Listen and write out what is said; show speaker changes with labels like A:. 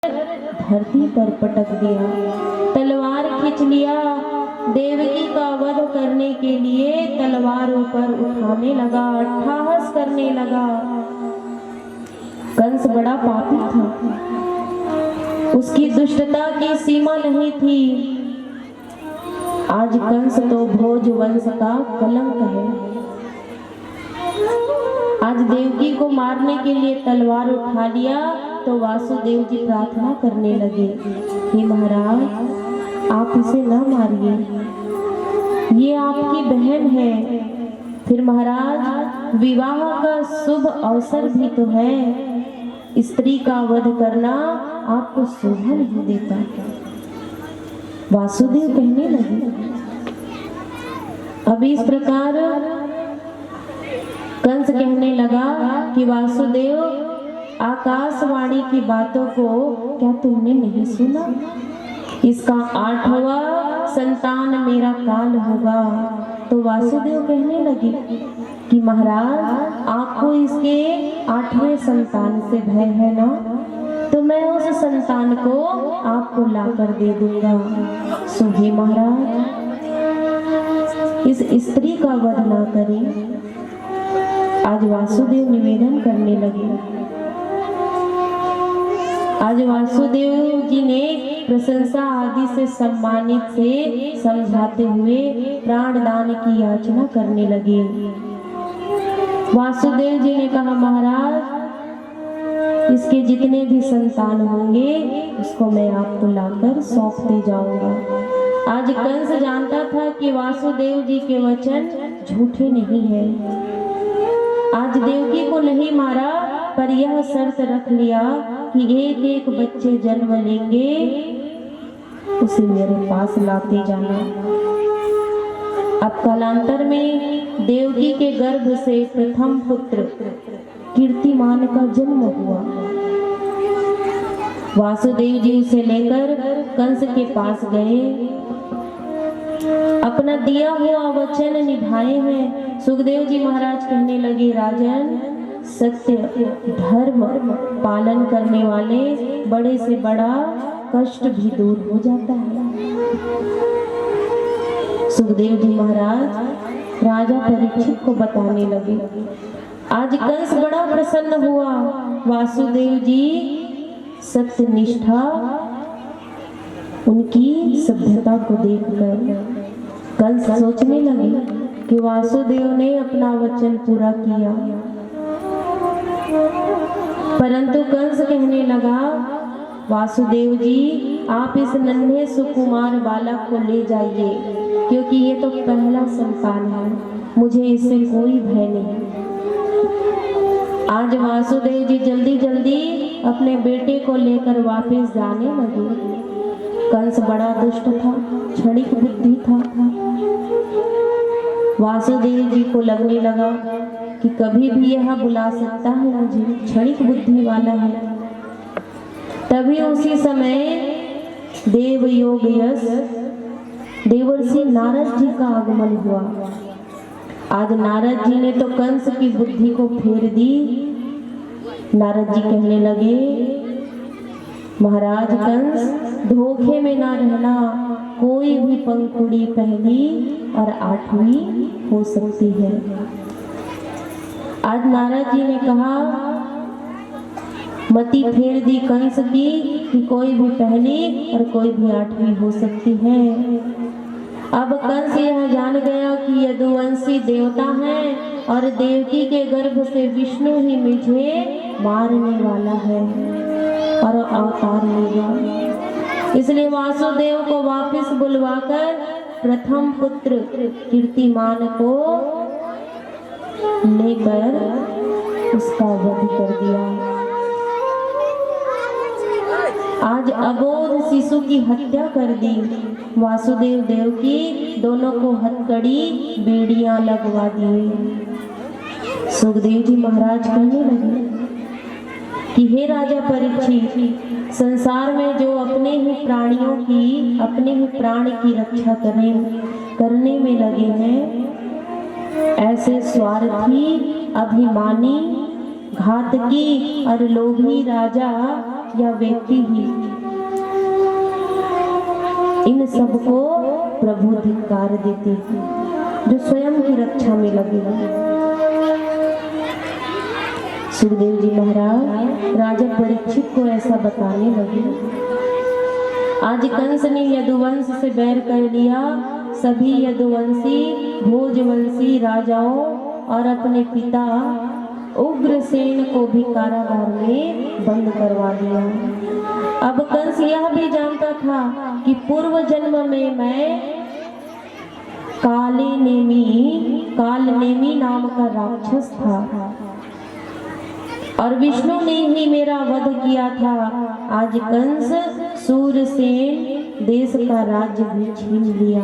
A: धरती पर पटक दिया, तलवार खींच लिया। देवकी का वध करने के लिए तलवार ऊपर उठाने लगा, अट्टहास करने लगा। कंस बड़ा पापी था, उसकी दुष्टता की सीमा नहीं थी। आज कंस तो भोज वंश का कलंक है। आज देवकी को मारने के लिए तलवार उठा लिया तो वासुदेव जी प्रार्थना करने लगे, हे महाराज आप इसे न मारिए, ये आपकी बहन है। फिर महाराज विवाह का शुभ अवसर भी तो है, स्त्री का वध करना आपको शोभा नहीं देता। वासुदेव कहने लगे। अब इस प्रकार कंस कहने लगा कि वासुदेव आकाशवाणी की बातों को क्या तुमने नहीं सुना? इसका 8वां संतान मेरा काल होगा। तो वासुदेव कहने लगे कि महाराज आपको इसके 8वें संतान से भय है ना, तो मैं उस संतान को आपको लाकर दे दूंगा। सो हे महाराज इस स्त्री का वध ना करें। आज वासुदेव निवेदन करने लगे। आज वासुदेव जी ने प्रशंसा आदि से सम्मानित से समझाते हुए प्राणदान की याचना करने लगे। वासुदेव जी ने कहा महाराज इसके जितने भी संतान होंगे उसको मैं आपको लाकर सौंपते जाऊंगा। आज कंस जानता था कि वासुदेव जी के वचन झूठे नहीं हैं। आज देवकी को नहीं मारा पर यह शर्त रख लिया कि एक एक बच्चे जन्म लेंगे उसे मेरे पास लाते जाना। अब कालांतर में देवकी के गर्भ से प्रथम पुत्र कीर्तिमान का जन्म हुआ। वासुदेव जी उसे लेकर कंस के पास गए, अपना दिया हुआ वचन निभाए हैं। सुखदेव जी महाराज कहने लगे राजन सत्य धर्म पालन करने वाले बड़े से बड़ा कष्ट भी दूर हो जाता है। सुखदेव जी महाराज राजा परीक्षित को बताने लगे। आज कंस बड़ा प्रसन्न हुआ। वासुदेव जी सत्य निष्ठा उनकी सभ्यता को देखकर कंस सोचने लगे कि वासुदेव ने अपना वचन पूरा किया। परंतु कंस कहने लगा वासुदेव जी आप इस नन्हे सुकुमार बालक को ले जाइए, क्योंकि ये तो पहला संतान है, मुझे इससे कोई भय नहीं। आज वासुदेव जी जल्दी जल्दी अपने बेटे को लेकर वापस जाने लगे। कंस बड़ा दुष्ट था, क्षणिक बुद्धि था। वासुदेव जी को लगने लगा कि कभी भी यह बुला सकता है मुझे, क्षणिक बुद्धि वाला है। तभी उसी समय देव योग यश देवर्षि नारद जी का आगमन हुआ। आज नारद जी ने तो कंस की बुद्धि को फेर दी। नारद जी कहने लगे महाराज कंस धोखे में ना रहना, कोई भी पंखुड़ी पहली और 8वीं हो सकती है। आज नारद जी ने कहा मति फेर दी कंस की कि कोई भी पहली और कोई भी 8वीं हो सकती है। अब कंस यह जान गया कि यदुवंशी देवता है और देवकी के गर्भ से विष्णु ही मुझे मारने वाला है और अवतार लेगा। इसलिए वासुदेव को वापस बुलवाकर प्रथम पुत्र कीर्तिमान को लेकर उसका वध कर दिया। आज अबोध शिशु की हत्या कर दी। वासुदेव देवकी दोनों को हथकड़ी बेड़ियां लगवा दिए। सुखदेव जी महाराज कहने लगे कि हे राजा परीक्षित, संसार में जो अपने ही प्राणियों की अपने ही प्राण की रक्षा करने में लगे हैं, ऐसे स्वार्थी अभिमानी घातकी और लोभी राजा या व्यक्ति ही, इन सबको प्रभु धिक्कार देते हैं जो स्वयं की रक्षा में लगे रहे। सुखदेव जी महाराज राजा परीक्षित को ऐसा बताने लगे। आज कंस ने यदुवंश से बैर कर लिया, सभी यदुवंशी भोजवंशी राजाओं और अपने पिता उग्रसेन को भी कारागार में बंद करवा दिया। अब कंस यह भी जानता था कि पूर्व जन्म में मैं कालनेमी नाम का राक्षस था और विष्णु ने ही मेरा वध किया था। आज कंस सूरसेन देश का राज्य भी छीन लिया।